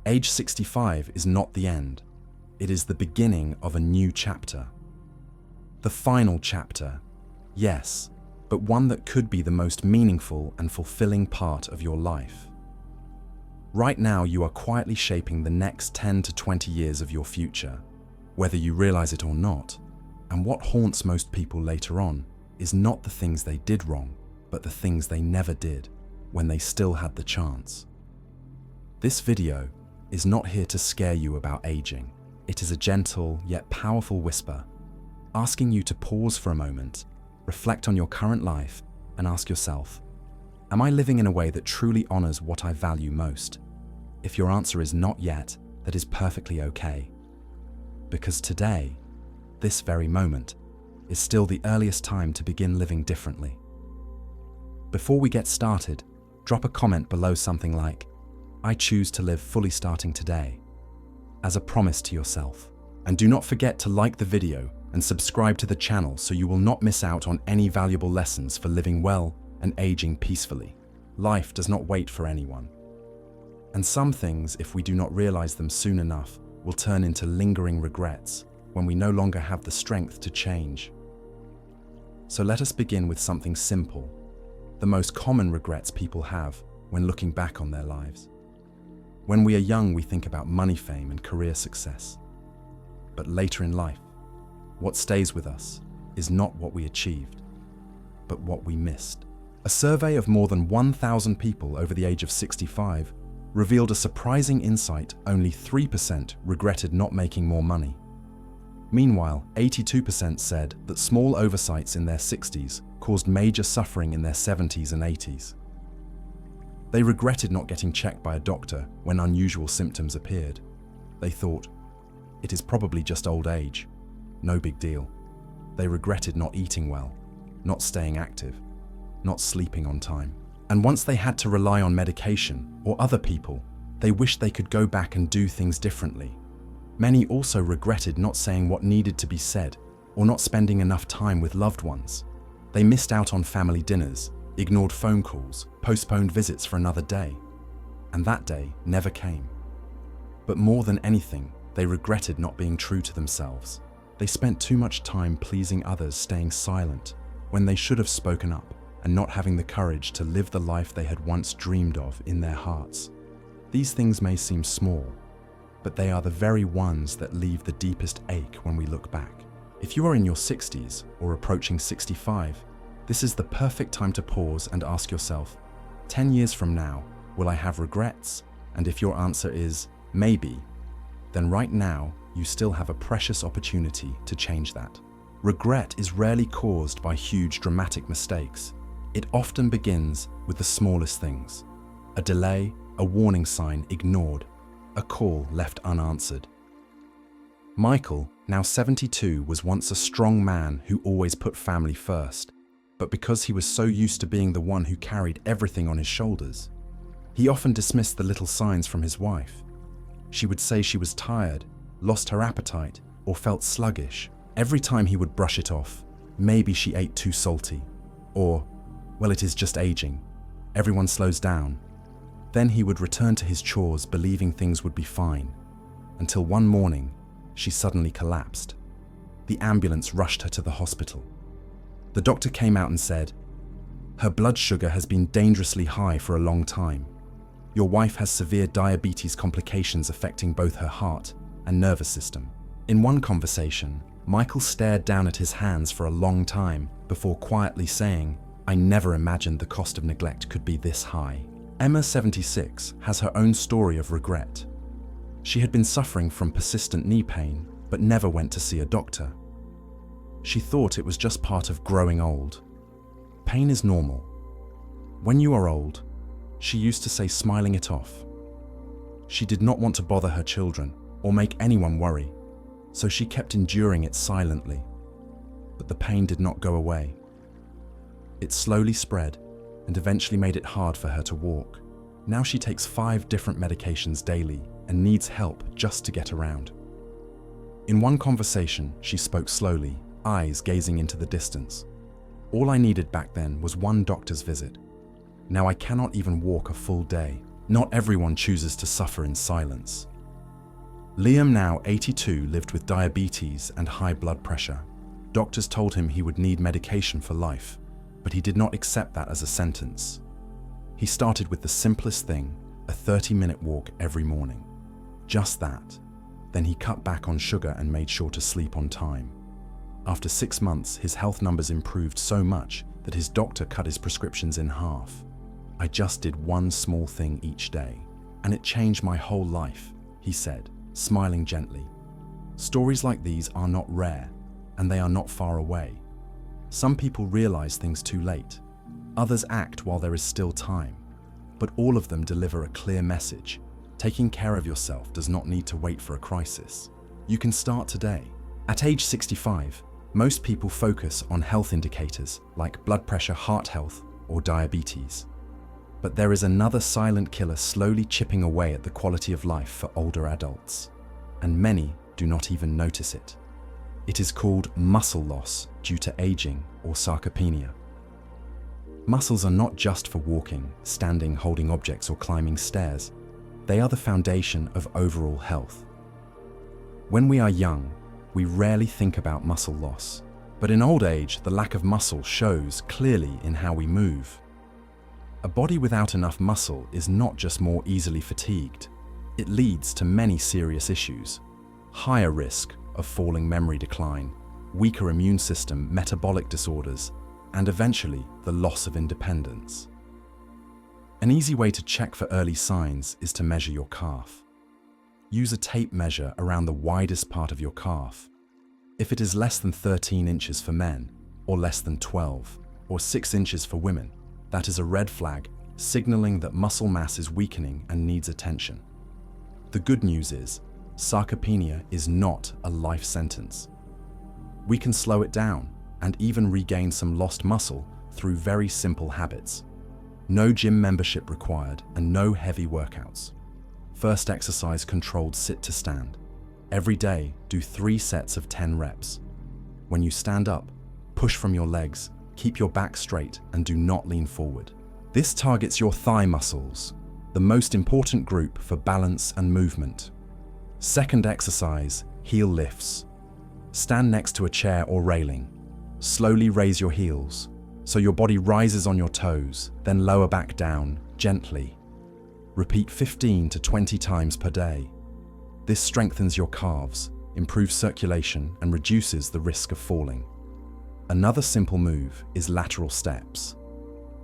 Age 65 is not the end. It is the beginning of a new chapter. The final chapter, yes, but one that could be the most meaningful and fulfilling part of your life. Right now, you are quietly shaping the next 10 to 20 years of your future, whether you realize it or not. And what haunts most people later on is not the things they did wrong, but the things they never did when they still had the chance. This video is not here to scare you about aging. It is a gentle yet powerful whisper, asking you to pause for a moment, reflect on your current life, and ask yourself, am I living in a way that truly honors what I value most? If your answer is not yet, that is perfectly okay. Because today, this very moment, is still the earliest time to begin living differently. Before we get started, drop a comment below something like, I choose to live fully starting today, as a promise to yourself. And do not forget to like the video and subscribe to the channel so you will not miss out on any valuable lessons for living well and aging peacefully. Life does not wait for anyone. And some things, if we do not realize them soon enough, will turn into lingering regrets when we no longer have the strength to change. So let us begin with something simple, the most common regrets people have when looking back on their lives. When we are young, we think about money, fame, and career success. But later in life, what stays with us is not what we achieved, but what we missed. A survey of more than 1,000 people over the age of 65 revealed a surprising insight: only 3% regretted not making more money. Meanwhile, 82% said that small oversights in their 60s caused major suffering in their 70s and 80s. They regretted not getting checked by a doctor when unusual symptoms appeared. They thought, it is probably just old age, no big deal. They regretted not eating well, not staying active, not sleeping on time. And once they had to rely on medication or other people, they wished they could go back and do things differently. Many also regretted not saying what needed to be said or not spending enough time with loved ones. They missed out on family dinners, ignored phone calls, postponed visits for another day, and that day never came. But more than anything, they regretted not being true to themselves. They spent too much time pleasing others, staying silent when they should have spoken up, and not having the courage to live the life they had once dreamed of in their hearts. These things may seem small, but they are the very ones that leave the deepest ache when we look back. If you are in your 60s or approaching 65, this is the perfect time to pause and ask yourself, 10 years from now, will I have regrets? And if your answer is maybe, then right now you still have a precious opportunity to change that. Regret is rarely caused by huge dramatic mistakes. It often begins with the smallest things: a delay, a warning sign ignored, a call left unanswered. Michael, now 72, was once a strong man who always put family first, but because he was so used to being the one who carried everything on his shoulders, he often dismissed the little signs from his wife. She would say she was tired, lost her appetite, or felt sluggish. Every time he would brush it off, maybe she ate too salty, or, well, it is just aging, everyone slows down. Then he would return to his chores believing things would be fine, until one morning, she suddenly collapsed. The ambulance rushed her to the hospital. The doctor came out and said, her blood sugar has been dangerously high for a long time. Your wife has severe diabetes complications affecting both her heart and nervous system. In one conversation, Michael stared down at his hands for a long time before quietly saying, I never imagined the cost of neglect could be this high. Emma, 76, has her own story of regret. She had been suffering from persistent knee pain, but never went to see a doctor. She thought it was just part of growing old. Pain is normal. When you are old, she used to say, smiling it off. She did not want to bother her children or make anyone worry, so she kept enduring it silently. But the pain did not go away. It slowly spread and eventually made it hard for her to walk. Now she takes 5 different medications daily and needs help just to get around. In one conversation, she spoke slowly, eyes gazing into the distance. All I needed back then was one doctor's visit. Now I cannot even walk a full day. Not everyone chooses to suffer in silence. Liam, now 82, lived with diabetes and high blood pressure. Doctors told him he would need medication for life, but he did not accept that as a sentence. He started with the simplest thing, a 30-minute walk every morning. Just that. Then he cut back on sugar and made sure to sleep on time. After 6 months, his health numbers improved so much that his doctor cut his prescriptions in half. I just did one small thing each day, and it changed my whole life, he said, smiling gently. Stories like these are not rare, and they are not far away. Some people realize things too late. Others act while there is still time. But all of them deliver a clear message. Taking care of yourself does not need to wait for a crisis. You can start today. At age 65, most people focus on health indicators like blood pressure, heart health, or diabetes. But there is another silent killer slowly chipping away at the quality of life for older adults, and many do not even notice it. It is called muscle loss due to aging or sarcopenia. Muscles are not just for walking, standing, holding objects, or climbing stairs. They are the foundation of overall health. When we are young, we rarely think about muscle loss, but in old age, the lack of muscle shows clearly in how we move. A body without enough muscle is not just more easily fatigued, it leads to many serious issues. Higher risk of falling memory decline, weaker immune system, metabolic disorders, and eventually the loss of independence. An easy way to check for early signs is to measure your calf. Use a tape measure around the widest part of your calf. If it is less than 13 inches for men, or less than 12, or 6 inches for women, that is a red flag, signaling that muscle mass is weakening and needs attention. The good news is, sarcopenia is not a life sentence. We can slow it down and even regain some lost muscle through very simple habits. No gym membership required and no heavy workouts. First exercise, controlled sit to stand. Every day, do 3 sets of 10 reps. When you stand up, push from your legs, keep your back straight and do not lean forward. This targets your thigh muscles, the most important group for balance and movement. Second exercise, heel lifts. Stand next to a chair or railing. Slowly raise your heels, so your body rises on your toes, then lower back down, gently. Repeat 15 to 20 times per day. This strengthens your calves, improves circulation, and reduces the risk of falling. Another simple move is lateral steps.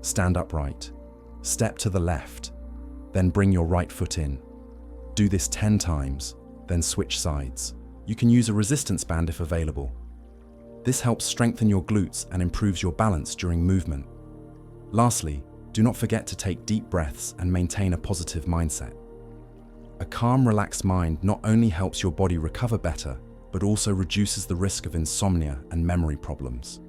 Stand upright, step to the left, then bring your right foot in. Do this 10 times, then switch sides. You can use a resistance band if available. This helps strengthen your glutes and improves your balance during movement. Lastly, do not forget to take deep breaths and maintain a positive mindset. A calm, relaxed mind not only helps your body recover better, but also reduces the risk of insomnia and memory problems.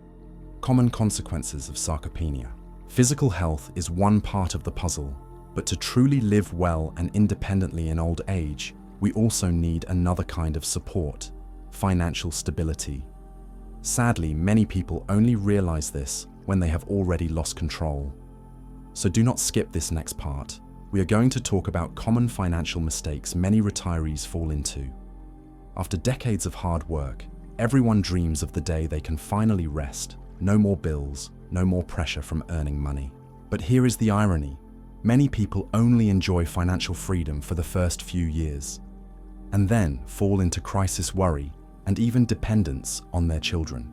Common consequences of sarcopenia. Physical health is one part of the puzzle, but to truly live well and independently in old age, we also need another kind of support: financial stability. Sadly, many people only realize this when they have already lost control. So do not skip this next part. We are going to talk about common financial mistakes many retirees fall into. After decades of hard work, everyone dreams of the day they can finally rest. No more bills, no more pressure from earning money. But here is the irony. Many people only enjoy financial freedom for the first few years, and then fall into crisis worry and even dependence on their children.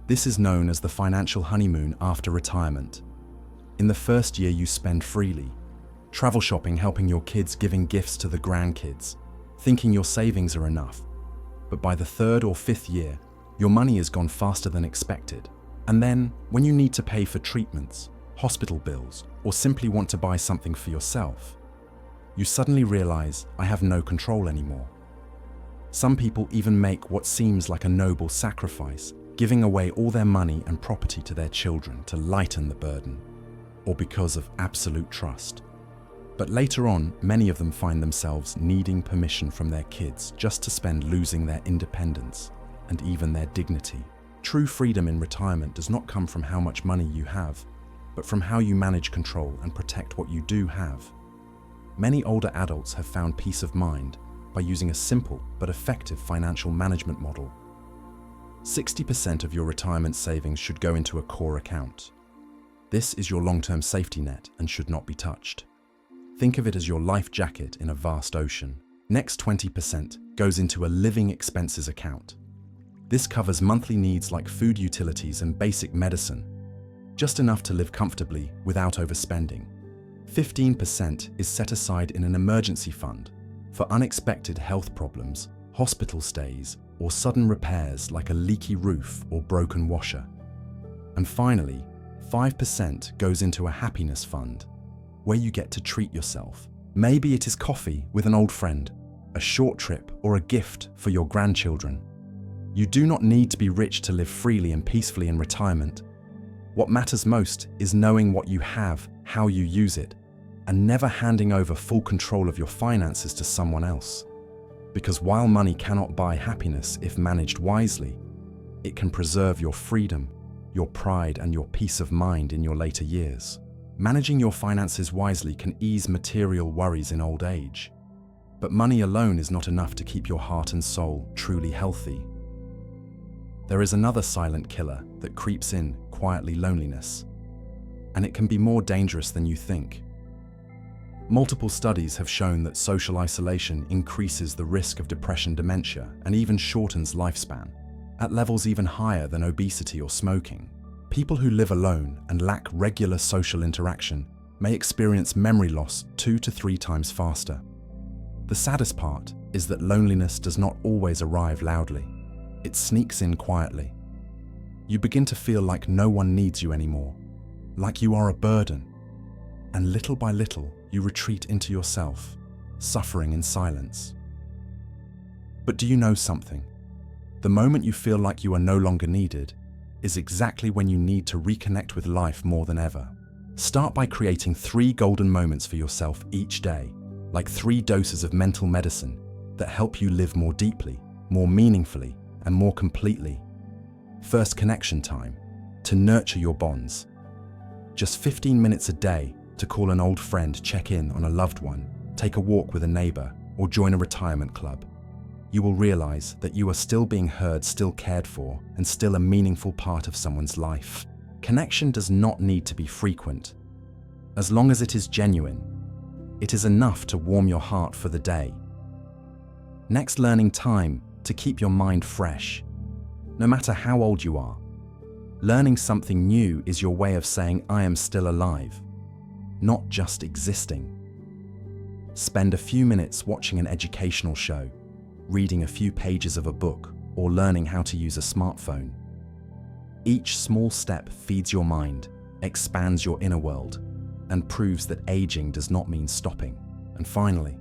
This is known as the financial honeymoon after retirement. In the first year, you spend freely, travel shopping, helping your kids, giving gifts to the grandkids, thinking your savings are enough. But by the 3rd or 5th year, your money is gone faster than expected. And then, when you need to pay for treatments, hospital bills, or simply want to buy something for yourself, you suddenly realize, I have no control anymore. Some people even make what seems like a noble sacrifice, giving away all their money and property to their children to lighten the burden, or because of absolute trust. But later on, many of them find themselves needing permission from their kids just to spend, losing their independence and even their dignity. True freedom in retirement does not come from how much money you have, but from how you manage, control, and protect what you do have. Many older adults have found peace of mind by using a simple but effective financial management model. 60% of your retirement savings should go into a core account. This is your long-term safety net and should not be touched. Think of it as your life jacket in a vast ocean. Next 20% goes into a living expenses account. This covers monthly needs like food, utilities, and basic medicine, just enough to live comfortably without overspending. 15% is set aside in an emergency fund for unexpected health problems, hospital stays, or sudden repairs like a leaky roof or broken washer. And finally, 5% goes into a happiness fund, where you get to treat yourself. Maybe it is coffee with an old friend, a short trip, or a gift for your grandchildren. You do not need to be rich to live freely and peacefully in retirement. What matters most is knowing what you have, how you use it, and never handing over full control of your finances to someone else. Because while money cannot buy happiness if managed wisely, it can preserve your freedom, your pride, and your peace of mind in your later years. Managing your finances wisely can ease material worries in old age. But money alone is not enough to keep your heart and soul truly healthy. There is another silent killer that creeps in quietly: loneliness. And it can be more dangerous than you think. Multiple studies have shown that social isolation increases the risk of depression, dementia, and even shortens lifespan, at levels even higher than obesity or smoking. People who live alone and lack regular social interaction may experience memory loss 2 to 3 times faster. The saddest part is that loneliness does not always arrive loudly. It sneaks in quietly. You begin to feel like no one needs you anymore, like you are a burden, and little by little you retreat into yourself, suffering in silence. But do you know something? The moment you feel like you are no longer needed is exactly when you need to reconnect with life more than ever. Start by creating 3 golden moments for yourself each day, like 3 doses of mental medicine that help you live more deeply, more meaningfully, and more completely. First, connection time, to nurture your bonds. Just 15 minutes a day to call an old friend, check in on a loved one, take a walk with a neighbor, or join a retirement club. You will realize that you are still being heard, still cared for, and still a meaningful part of someone's life. Connection does not need to be frequent. As long as it is genuine, it is enough to warm your heart for the day. Next, learning time to keep your mind fresh. No matter how old you are, learning something new is your way of saying, I am still alive, not just existing. Spend a few minutes watching an educational show, reading a few pages of a book, or learning how to use a smartphone. Each small step feeds your mind, expands your inner world, and proves that aging does not mean stopping. And finally,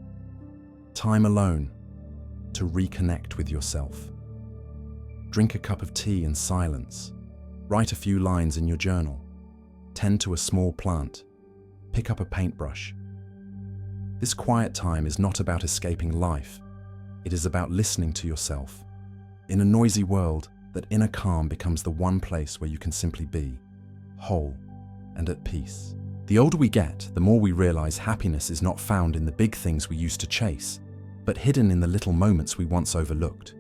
time alone to reconnect with yourself. Drink a cup of tea in silence. Write a few lines in your journal. Tend to a small plant. Pick up a paintbrush. This quiet time is not about escaping life. It is about listening to yourself. In a noisy world, that inner calm becomes the one place where you can simply be, whole and at peace. The older we get, the more we realize happiness is not found in the big things we used to chase, but hidden in the little moments we once overlooked.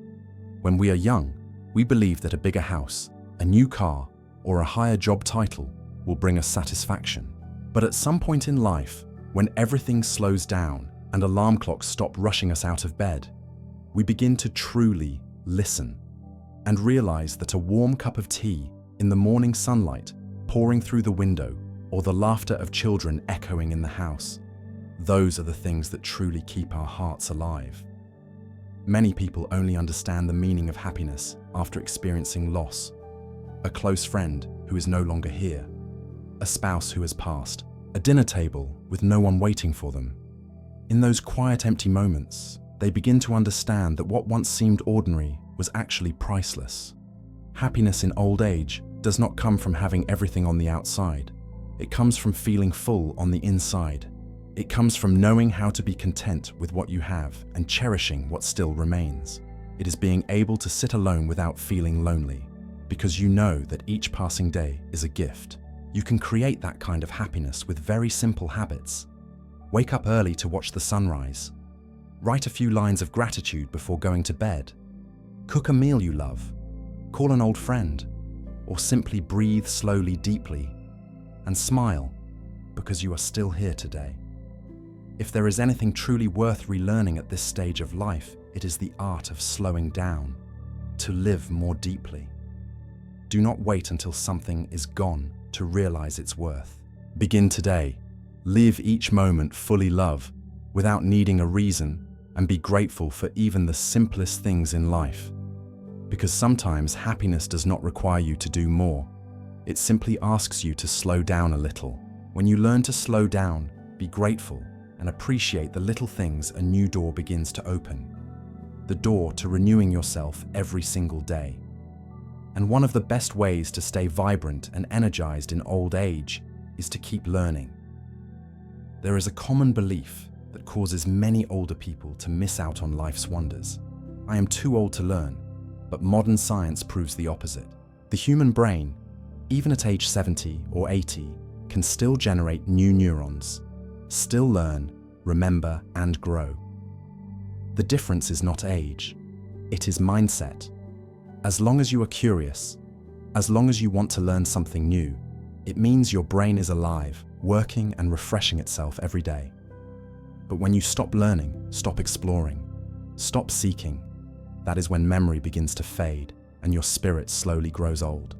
When we are young, we believe that a bigger house, a new car, or a higher job title will bring us satisfaction. But at some point in life, when everything slows down and alarm clocks stop rushing us out of bed, we begin to truly listen and realize that a warm cup of tea in the morning sunlight pouring through the window, or the laughter of children echoing in the house, those are the things that truly keep our hearts alive. Many people only understand the meaning of happiness after experiencing loss. A close friend who is no longer here, a spouse who has passed, a dinner table with no one waiting for them. In those quiet, empty moments, they begin to understand that what once seemed ordinary was actually priceless. Happiness in old age does not come from having everything on the outside. It comes from feeling full on the inside. It comes from knowing how to be content with what you have and cherishing what still remains. It is being able to sit alone without feeling lonely, because you know that each passing day is a gift. You can create that kind of happiness with very simple habits. Wake up early to watch the sunrise. Write a few lines of gratitude before going to bed. Cook a meal you love. Call an old friend. Or simply breathe slowly, deeply, and smile because you are still here today. If there is anything truly worth relearning at this stage of life, it is the art of slowing down, to live more deeply. Do not wait until something is gone to realize its worth. Begin today. Live each moment fully love, without needing a reason, and be grateful for even the simplest things in life. Because sometimes happiness does not require you to do more. It simply asks you to slow down a little. When you learn to slow down, be grateful, and appreciate the little things, a new door begins to open. The door to renewing yourself every single day. And one of the best ways to stay vibrant and energized in old age is to keep learning. There is a common belief that causes many older people to miss out on life's wonders. I am too old to learn, but modern science proves the opposite. The human brain, even at age 70 or 80, can still generate new neurons, still learn, remember, and grow. The difference is not age, it is mindset. As long as you are curious, as long as you want to learn something new, it means your brain is alive, working and refreshing itself every day. But when you stop learning, stop exploring, stop seeking, that is when memory begins to fade and your spirit slowly grows old.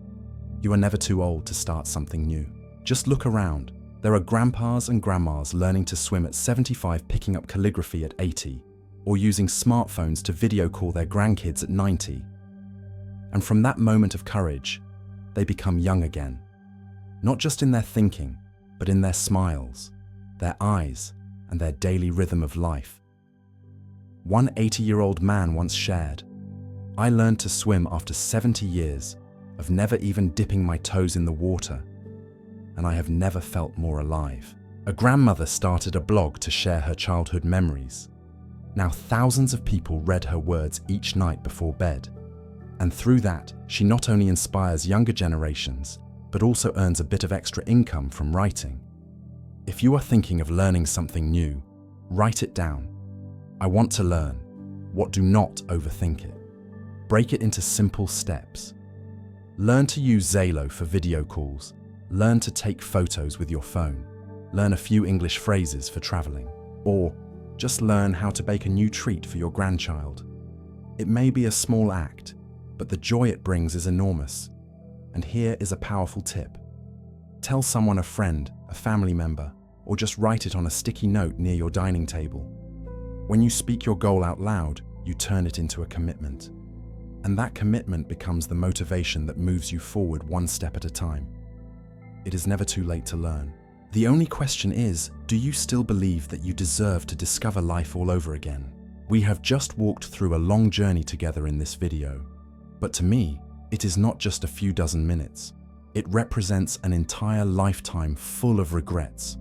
You are never too old to start something new. Just look around. There are grandpas and grandmas learning to swim at 75, picking up calligraphy at 80, or using smartphones to video call their grandkids at 90. And from that moment of courage, they become young again. Not just in their thinking, but in their smiles, their eyes, and their daily rhythm of life. One 80-year-old man once shared, "I learned to swim after 70 years of never even dipping my toes in the water, and I have never felt more alive." A grandmother started a blog to share her childhood memories. Now thousands of people read her words each night before bed. And through that, she not only inspires younger generations, but also earns a bit of extra income from writing. If you are thinking of learning something new, write it down. I want to learn. What? Do not overthink it. Break it into simple steps. Learn to use Zalo for video calls. Learn to take photos with your phone. Learn a few English phrases for traveling. Or just learn how to bake a new treat for your grandchild. It may be a small act, but the joy it brings is enormous. And here is a powerful tip. Tell someone, a friend, a family member, or just write it on a sticky note near your dining table. When you speak your goal out loud, you turn it into a commitment. And that commitment becomes the motivation that moves you forward one step at a time. It is never too late to learn. The only question is, do you still believe that you deserve to discover life all over again? We have just walked through a long journey together in this video. But to me, it is not just a few dozen minutes. It represents an entire lifetime full of regrets.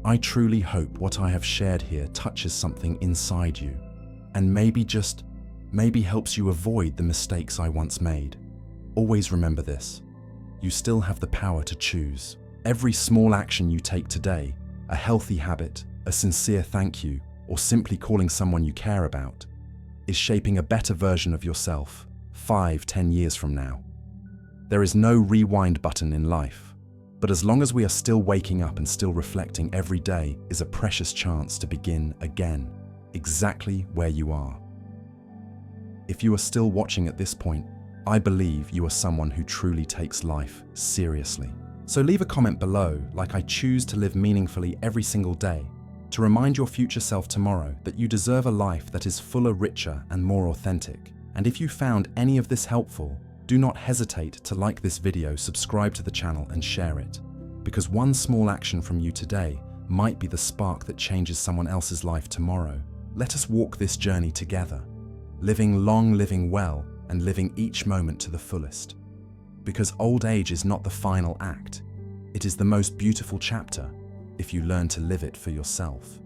I truly hope what I have shared here touches something inside you, and maybe helps you avoid the mistakes I once made. Always remember this. You still have the power to choose. Every small action you take today, a healthy habit, a sincere thank you, or simply calling someone you care about, is shaping a better version of yourself 5-10 years from now. There is no rewind button in life, but as long as we are still waking up and still reflecting, every day is a precious chance to begin again, exactly where you are. If you are still watching at this point, I believe you are someone who truly takes life seriously. So leave a comment below, like "I choose to live meaningfully every single day," to remind your future self tomorrow that you deserve a life that is fuller, richer, and more authentic. And if you found any of this helpful, do not hesitate to like this video, subscribe to the channel, and share it. Because one small action from you today might be the spark that changes someone else's life tomorrow. Let us walk this journey together, living long, living well, and living each moment to the fullest. Because old age is not the final act. It is the most beautiful chapter if you learn to live it for yourself.